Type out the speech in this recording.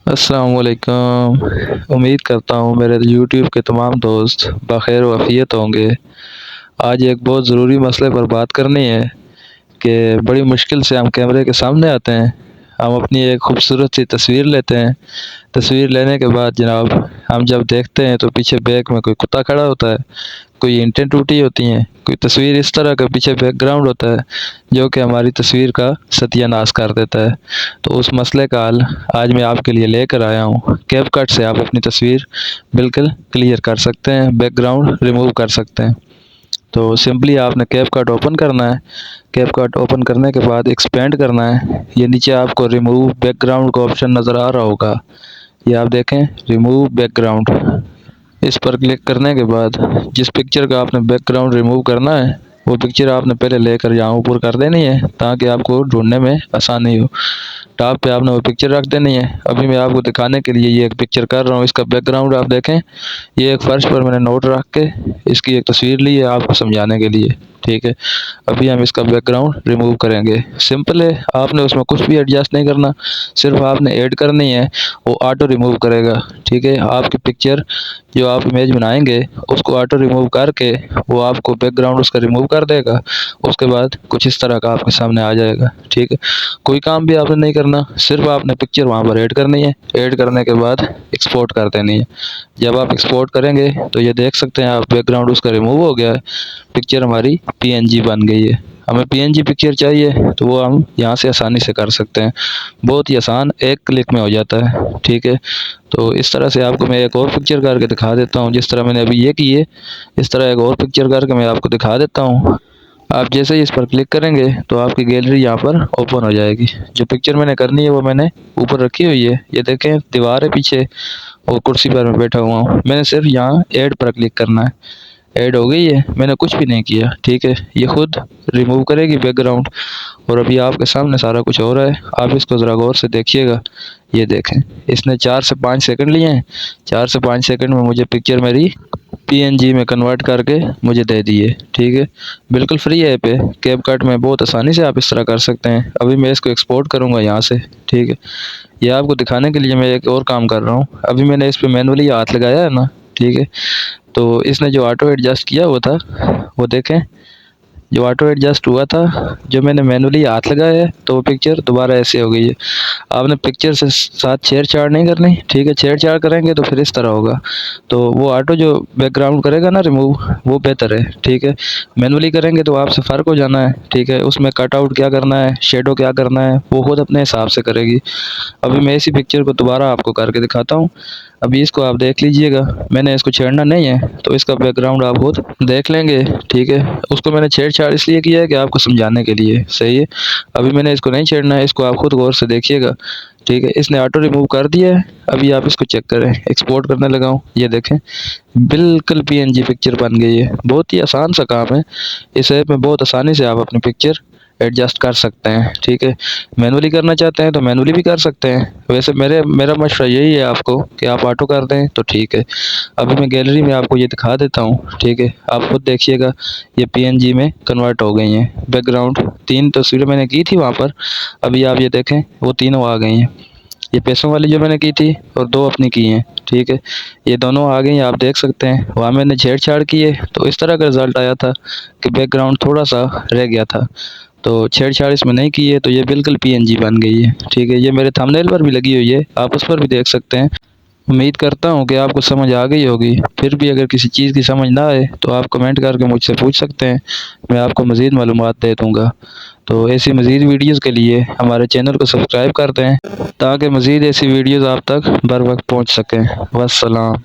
अस्सलाम वालेकुम। उम्मीद करता हूँ मेरे यूट्यूब के तमाम दोस्त बख़ैर व आफ़ियत होंगे। आज एक बहुत ज़रूरी मसले पर बात करनी है कि बड़ी मुश्किल से हम कैमरे के सामने आते हैं। हम अपनी एक खूबसूरत सी तस्वीर लेते हैं। तस्वीर लेने के बाद जनाब हम जब देखते हैं तो पीछे बैक में कोई कुत्ता खड़ा होता है, कोई ईंटें टूटी होती हैं, कोई तस्वीर इस तरह का पीछे बैकग्राउंड होता है जो कि हमारी तस्वीर का सत्यानाश कर देता है। तो उस मसले का हल आज मैं आपके लिए लेकर आया हूँ। कैपकट से आप अपनी तस्वीर बिल्कुल क्लियर कर सकते हैं, बैकग्राउंड रिमूव कर सकते हैं। तो सिंपली आपने कैपकट ओपन करना है। कैपकट ओपन करने के बाद एक्सपेंड करना है। ये नीचे आपको रिमूव बैकग्राउंड का ऑप्शन नज़र आ रहा होगा, ये आप देखें रिमूव बैकग्राउंड। इस पर क्लिक करने के बाद जिस पिक्चर का आपने बैकग्राउंड रिमूव करना है वो पिक्चर आपने पहले लेकर यहाँ ऊपर कर देनी है ताकि आपको ढूंढने में आसानी हो। टॉप पे आपने वो पिक्चर रख देनी है। अभी मैं आपको दिखाने के लिए ये एक पिक्चर कर रहा हूँ। इसका बैकग्राउंड आप देखें, ये एक फर्श पर मैंने नोट रख के इसकी एक तस्वीर ली है आपको समझाने के लिए, ठीक है। अभी हम इसका बैकग्राउंड रिमूव करेंगे। सिंपल है, आपने उसमें कुछ भी एडजस्ट नहीं करना, सिर्फ आपने ऐड करनी है, वो ऑटो रिमूव करेगा, ठीक है। आपकी पिक्चर जो आप इमेज बनाएंगे उसको ऑटो रिमूव करके वो आपको बैकग्राउंड उसका रिमूव कर देगा। उसके बाद कुछ इस तरह का आपके सामने आ जाएगा, ठीक है। कोई काम भी आपने नहीं करना, सिर्फ आपने पिक्चर वहाँ पर ऐड करनी है। ऐड करने के बाद एक्सपोर्ट कर देनी है। जब आप एक्सपोर्ट करेंगे तो ये देख सकते हैं आप बैकग्राउंड उसका रिमूव हो गया है, पिक्चर हमारी पीएनजी बन गई है। हमें पीएनजी पिक्चर चाहिए तो वो हम यहाँ से आसानी से कर सकते हैं, बहुत ही आसान, एक क्लिक में हो जाता है, ठीक है। तो इस तरह से आपको मैं एक और पिक्चर करके दिखा देता हूँ। जिस तरह मैंने अभी ये की है, इस तरह एक और पिक्चर करके मैं आपको दिखा देता हूँ। आप जैसे ही इस पर क्लिक करेंगे तो आपकी गैलरी यहाँ पर ओपन हो जाएगी। जो पिक्चर मैंने करनी है वो मैंने ऊपर रखी हुई है, ये देखें दीवार है पीछे और कुर्सी पर मैं बैठा हुआ हूँ। मैंने सिर्फ यहाँ ऐड पर क्लिक करना है, ऐड हो गई है, मैंने कुछ भी नहीं किया, ठीक है। ये खुद रिमूव करेगी बैकग्राउंड और अभी आपके सामने सारा कुछ हो रहा है। आप इसको ज़रा गौर से देखिएगा। ये देखें, इसने 4 से 5 सेकंड लिए हैं। 4 से 5 सेकंड में मुझे पिक्चर मेरी पीएनजी में कन्वर्ट करके मुझे दे दी है, ठीक है। बिल्कुल फ्री है पे कैपकट में, बहुत आसानी से आप इस तरह कर सकते हैं। अभी मैं इसको एक्सपोर्ट करूँगा यहाँ से, ठीक है। ये आपको दिखाने के लिए मैं एक और काम कर रहा हूँ। अभी मैंने इस पर मैनुअली हाथ लगाया है ना, ठीक है। तो इसने जो ऑटो एडजस्ट किया हुआ था वो देखें, जो ऑटो एडजस्ट हुआ था, जो मैंने मैनुअली हाथ लगाया है तो वो पिक्चर दोबारा ऐसे हो गई है। आपने पिक्चर से साथ छेड़छाड़ नहीं करनी, ठीक है। छेड़छाड़ करेंगे तो फिर इस तरह होगा। तो वो ऑटो जो बैकग्राउंड करेगा ना रिमूव, वो बेहतर है, ठीक है। मैनुअली करेंगे तो आपसे फ़र्क हो जाना है, ठीक है। उसमें कट आउट क्या करना है, शेडो क्या करना है, वो खुद अपने हिसाब से करेगी। अभी मैं इसी पिक्चर को दोबारा आपको करके दिखाता हूँ। अभी इसको आप देख लीजिएगा, मैंने इसको छेड़ना नहीं है तो इसका बैकग्राउंड आप खुद देख लेंगे, ठीक है। उसको मैंने छेड़छाड़ इसलिए किया है कि आपको समझाने के लिए, सही है। अभी मैंने इसको नहीं छेड़ना है, इसको आप खुद गौर से देखिएगा, ठीक है। इसने ऑटो रिमूव कर दिया है। अभी आप इसको चेक करें, एक्सपोर्ट करने लगा हूँ, ये देखें बिल्कुल पीएनजी पिक्चर बन गई है। बहुत ही आसान सा काम है। इस ऐप में बहुत आसानी से आप अपनी पिक्चर एडजस्ट कर सकते हैं, ठीक है। मैनुअली करना चाहते हैं तो मैनुअली भी कर सकते हैं। वैसे मेरा मशवरा यही है आपको कि आप ऑटो कर दें तो ठीक है। अभी मैं गैलरी में आपको ये दिखा देता हूँ, ठीक है। आप खुद देखिएगा, ये पीएनजी में कन्वर्ट हो गई हैं। बैकग्राउंड 3 तस्वीरें मैंने की थी वहाँ पर, अभी आप ये देखें वो तीनों आ गई हैं। ये पैसों वाली जो मैंने की थी और 2 अपनी की हैं, ठीक है। ये दोनों आ गई हैं, आप देख सकते हैं। वहाँ मैंने छेड़छाड़ की है तो इस तरह का रिज़ल्ट आया था कि बैकग्राउंड थोड़ा सा रह गया था। तो छेड़छाड़ इसमें नहीं की है तो ये बिल्कुल पीएनजी बन गई है, ठीक है। ये मेरे थंबनेल पर भी लगी हुई है, आप उस पर भी देख सकते हैं। उम्मीद करता हूँ कि आपको समझ आ गई होगी। फिर भी अगर किसी चीज़ की समझ ना आए तो आप कमेंट करके मुझसे पूछ सकते हैं, मैं आपको मज़ीद मालूमात दे दूँगा। तो ऐसी मज़ीद वीडियोज़ के लिए हमारे चैनल को सब्सक्राइब कर दें ताकि मज़ीद ऐसी वीडियोज़ आप तक बर वक्त पहुँच सकें। वस्सलाम।